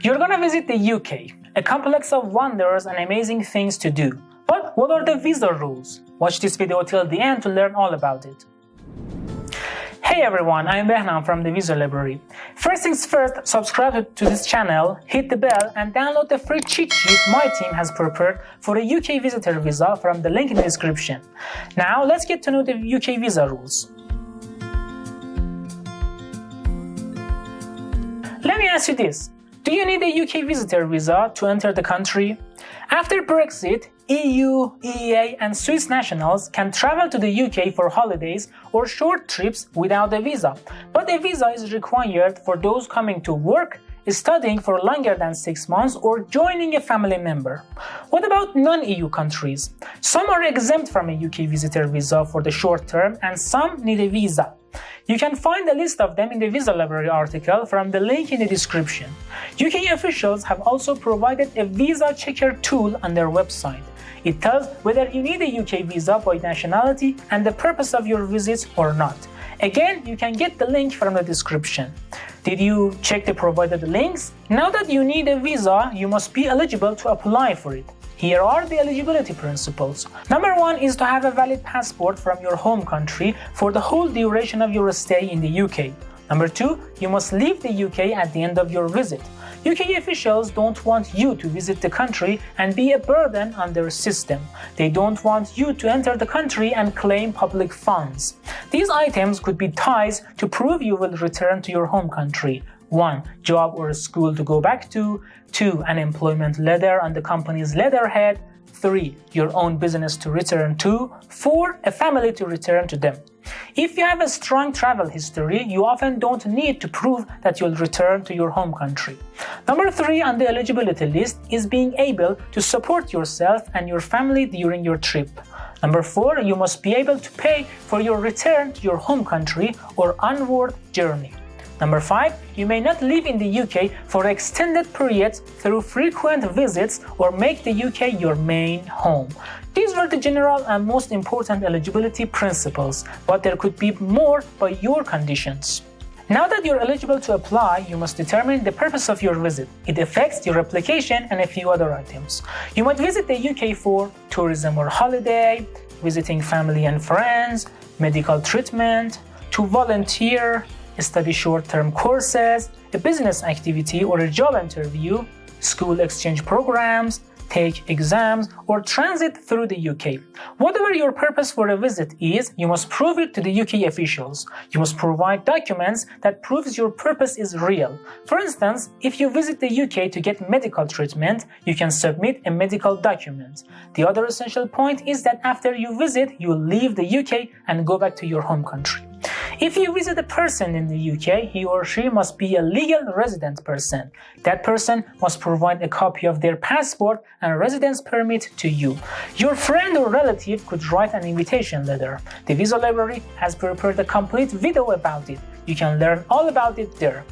You're gonna visit the UK, a complex of wonders and amazing things to do. But what are the visa rules? Watch this video till the end to learn all about it. Hey everyone, I'm Behnam from the Visa Library. First things first, subscribe to this channel, hit the bell and download the free cheat sheet my team has prepared for a UK visitor visa from the link in the description. Now let's get to know the UK visa rules. Let me ask you this. Do you need a UK visitor visa to enter the country? After Brexit, EU, EEA and Swiss nationals can travel to the UK for holidays or short trips without a visa, but a visa is required for those coming to work, studying for longer than 6 months or joining a family member. What about non-EU countries? Some are exempt from a UK visitor visa for the short term and some need a visa. You can find a list of them in the Visa Library article from the link in the description. UK officials have also provided a visa checker tool on their website. It tells whether you need a UK visa by nationality and the purpose of your visit or not. Again, you can get the link from the description. Did you check the provided links? Now that you need a visa, you must be eligible to apply for it. Here are the eligibility principles. Number 1 is to have a valid passport from your home country for the whole duration of your stay in the UK. Number 2, you must leave the UK at the end of your visit. UK officials don't want you to visit the country and be a burden on their system. They don't want you to enter the country and claim public funds. These items could be ties to prove you will return to your home country. 1. Job or school to go back to. 2. An employment letter on the company's letterhead. 3. Your own business to return to. 4. A family to return to them. If you have a strong travel history, you often don't need to prove that you'll return to your home country. Number 3 on the eligibility list is being able to support yourself and your family during your trip. Number 4, you must be able to pay for your return to your home country or onward journey. Number 5, you may not live in the UK for extended periods through frequent visits or make the UK your main home. These were the general and most important eligibility principles, but there could be more by your conditions. Now that you're eligible to apply, you must determine the purpose of your visit. It affects your application and a few other items. You might visit the UK for tourism or holiday, visiting family and friends, medical treatment, to volunteer, study short-term courses, a business activity or a job interview, school exchange programs, take exams, or transit through the UK. Whatever your purpose for a visit is, you must prove it to the UK officials. You must provide documents that proves your purpose is real. For instance, if you visit the UK to get medical treatment, you can submit a medical document. The other essential point is that after you visit, you leave the UK and go back to your home country. If you visit a person in the UK, he or she must be a legal resident person. That person must provide a copy of their passport and residence permit to you. Your friend or relative could write an invitation letter. The Visa Library has prepared a complete video about it. You can learn all about it there.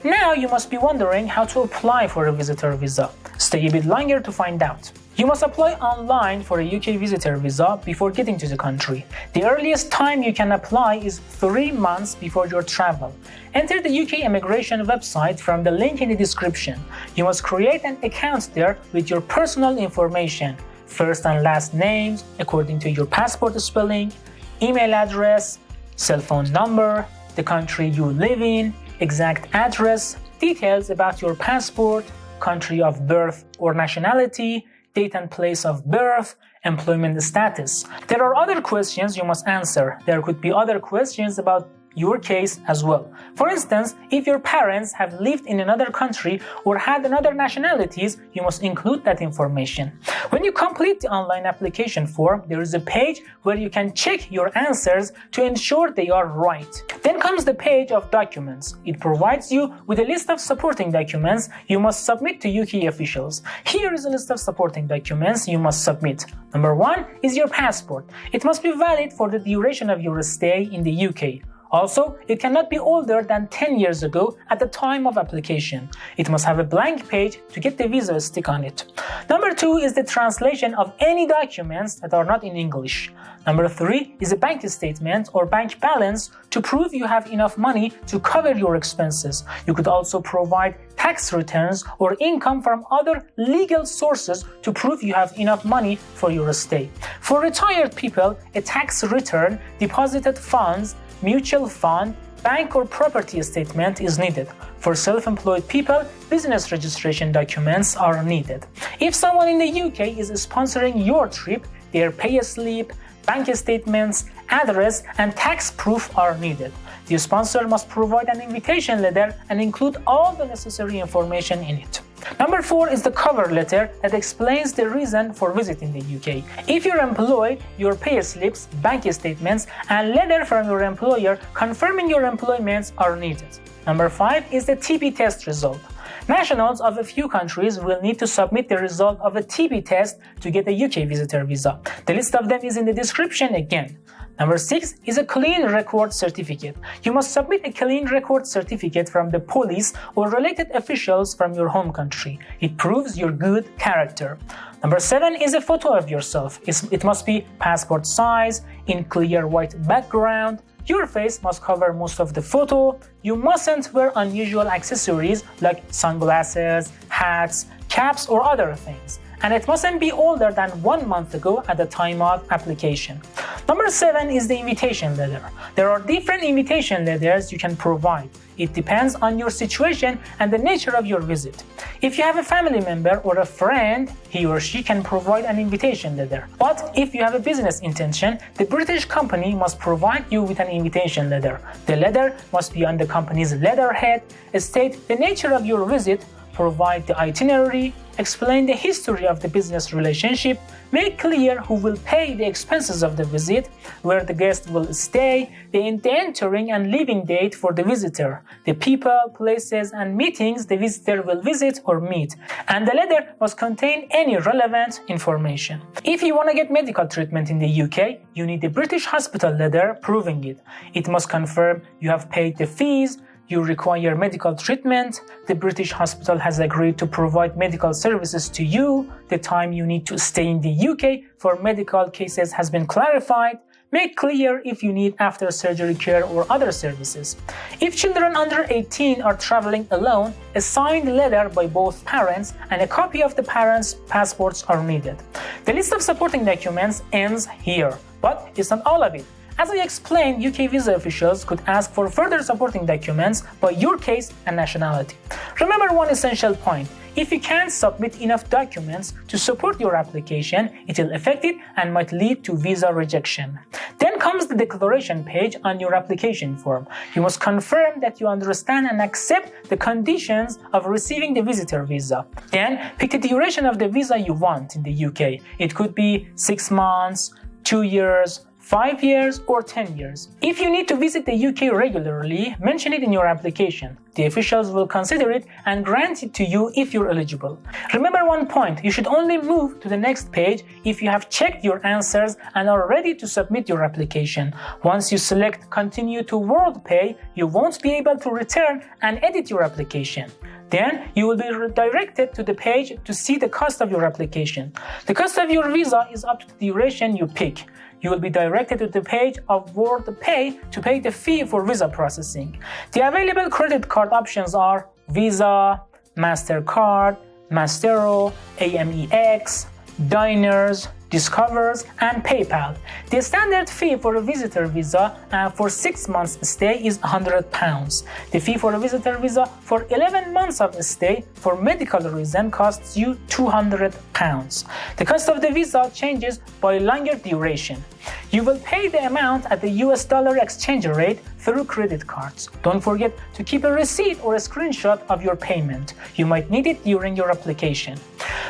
Now you must be wondering how to apply for a visitor visa. Stay a bit longer to find out. You must apply online for a UK visitor visa before getting to the country. The earliest time you can apply is 3 months before your travel. Enter the UK immigration website from the link in the description. You must create an account there with your personal information, first and last names according to your passport spelling, email address, cell phone number, the country you live in, exact address, details about your passport, country of birth or nationality, date and place of birth, employment status. There are other questions you must answer. There could be other questions about your case as well. For instance, if your parents have lived in another country or had another nationalities, you must include that information. When you complete the online application form, there is a page where you can check your answers to ensure they are right. Then comes the page of documents. It provides you with a list of supporting documents you must submit to UK officials. Here is a list of supporting documents you must submit. Number 1 is your passport. It must be valid for the duration of your stay in the UK. Also, it cannot be older than 10 years ago at the time of application. It must have a blank page to get the visa stick on it. Number 2 is the translation of any documents that are not in English. Number 3 is a bank statement or bank balance to prove you have enough money to cover your expenses. You could also provide tax returns or income from other legal sources to prove you have enough money for your stay. For retired people, a tax return, deposited funds, mutual fund, bank or property statement is needed. For self-employed people, business registration documents are needed. If someone in the UK is sponsoring your trip, their pay slip, bank statements, address, and tax proof are needed. The sponsor must provide an invitation letter and include all the necessary information in it. Number 4 is the cover letter that explains the reason for visiting the UK. If you're employed, your pay slips, bank statements, and letter from your employer confirming your employment are needed. Number 5 is the TB test result. Nationals of a few countries will need to submit the result of a TB test to get a UK visitor visa. The list of them is in the description again. Number 6 is a clean record certificate. You must submit a clean record certificate from the police or related officials from your home country. It proves your good character. Number 7 is a photo of yourself. It must be passport size, in clear white background. Your face must cover most of the photo. You mustn't wear unusual accessories like sunglasses, hats, caps, or other things. And it mustn't be older than 1 month ago at the time of application. Number 7 is the invitation letter. There are different invitation letters you can provide. It depends on your situation and the nature of your visit. If you have a family member or a friend, he or she can provide an invitation letter. But if you have a business intention, the British company must provide you with an invitation letter. The letter must be on the company's letterhead, state the nature of your visit, provide the itinerary, explain the history of the business relationship, make clear who will pay the expenses of the visit, where the guest will stay, the entering and leaving date for the visitor, the people, places, and meetings the visitor will visit or meet, and the letter must contain any relevant information. If you want to get medical treatment in the UK, you need a British hospital letter proving it. It must confirm you have paid the fees, you require medical treatment, the British hospital has agreed to provide medical services to you, the time you need to stay in the UK for medical cases has been clarified, make clear if you need after surgery care or other services. If children under 18 are traveling alone, a signed letter by both parents and a copy of the parents' passports are needed. The list of supporting documents ends here, but it's not all of it. As I explained, UK visa officials could ask for further supporting documents by your case and nationality. Remember one essential point. If you can't submit enough documents to support your application, it will affect it and might lead to visa rejection. Then comes the declaration page on your application form. You must confirm that you understand and accept the conditions of receiving the visitor visa. Then pick the duration of the visa you want in the UK. It could be 6 months, 2 years, 5 years or 10 years. If you need to visit the UK regularly, mention it in your application. The officials will consider it and grant it to you if you're eligible. Remember one point, you should only move to the next page if you have checked your answers and are ready to submit your application. Once you select Continue to WorldPay, you won't be able to return and edit your application. Then you will be redirected to the page to see the cost of your application. The cost of your visa is up to the duration you pick. You will be directed to the page of WorldPay to pay the fee for visa processing. The available credit card options are Visa, MasterCard, Mastero, AMEX, Diners, Discovers, and PayPal. The standard fee for a visitor visa for 6 months stay is £100. The fee for a visitor visa for 11 months of stay for medical reason costs you £200. The cost of the visa changes by longer duration. You will pay the amount at the US dollar exchange rate through credit cards. Don't forget to keep a receipt or a screenshot of your payment. You might need it during your application.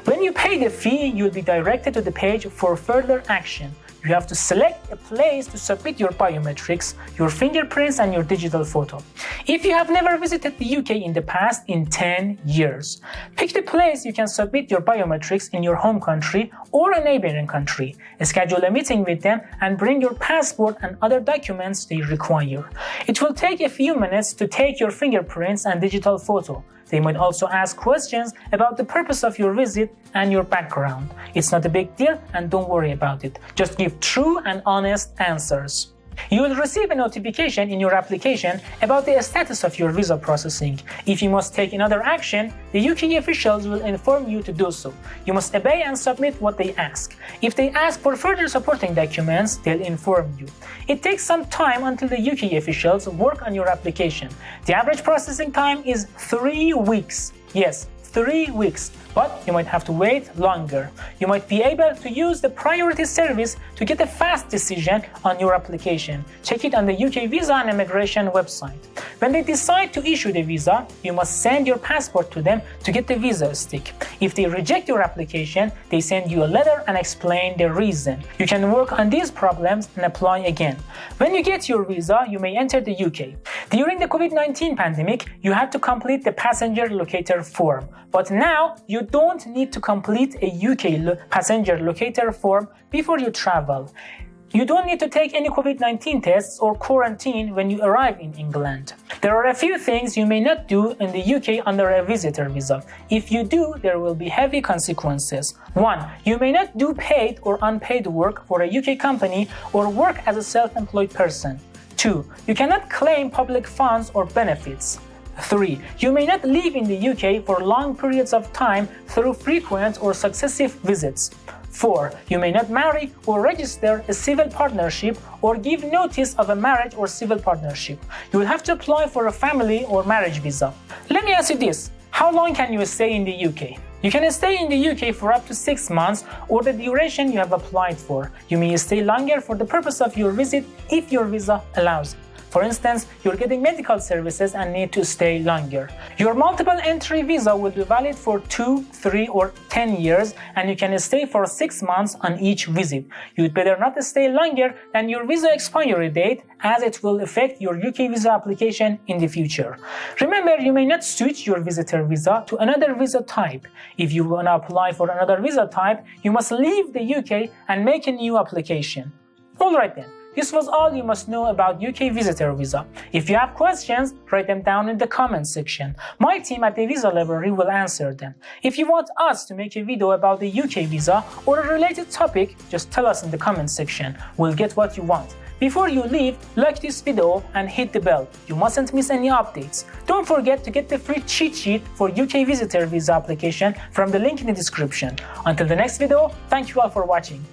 When you pay the fee, you'll be directed to the page for further action. you have to select a place to submit your biometrics, your fingerprints and your digital photo. If you have never visited the UK in the past in 10 years, pick the place you can submit your biometrics in your home country or a neighboring country. Schedule a meeting with them and bring your passport and other documents they require. It will take a few minutes to take your fingerprints and digital photo. They might also ask questions about the purpose of your visit and your background. It's not a big deal and don't worry about it. Just give true and honest answers. You will receive a notification in your application about the status of your visa processing. If you must take another action, the UK officials will inform you to do so. You must obey and submit what they ask. If they ask for further supporting documents, they'll inform you. It takes some time until the UK officials work on your application. The average processing time is 3 weeks. Yes, 3 weeks, but you might have to wait longer. You might be able to use the priority service to get a fast decision on your application. Check it on the UK Visa and Immigration website. When they decide to issue the visa, you must send your passport to them to get the visa stick. If they reject your application, they send you a letter and explain the reason. You can work on these problems and apply again. When you get your visa, you may enter the UK. During the COVID-19 pandemic, you had to complete the passenger locator form. But now, you don't need to complete a UK passenger locator form before you travel. You don't need to take any COVID-19 tests or quarantine when you arrive in England. There are a few things you may not do in the UK under a visitor visa. If you do, there will be heavy consequences. 1. You may not do paid or unpaid work for a UK company or work as a self-employed person. 2. You cannot claim public funds or benefits. 3. You may not live in the UK for long periods of time through frequent or successive visits. 4. You may not marry or register a civil partnership or give notice of a marriage or civil partnership. You will have to apply for a family or marriage visa. Let me ask you this. How long can you stay in the UK? You can stay in the UK for up to 6 months or the duration you have applied for. You may stay longer for the purpose of your visit if your visa allows it. For instance, you're getting medical services and need to stay longer. Your multiple entry visa will be valid for 2, 3 or 10 years and you can stay for 6 months on each visit. You'd better not stay longer than your visa expiry date as it will affect your UK visa application in the future. Remember, you may not switch your visitor visa to another visa type. If you want to apply for another visa type, you must leave the UK and make a new application. Alright then. This was all you must know about UK visitor visa. If you have questions, write them down in the comments section. My team at the Visa Library will answer them. If you want us to make a video about the UK visa or a related topic, just tell us in the comments section. We'll get what you want. Before you leave, like this video and hit the bell. You mustn't miss any updates. Don't forget to get the free cheat sheet for UK visitor visa application from the link in the description. Until the next video, thank you all for watching.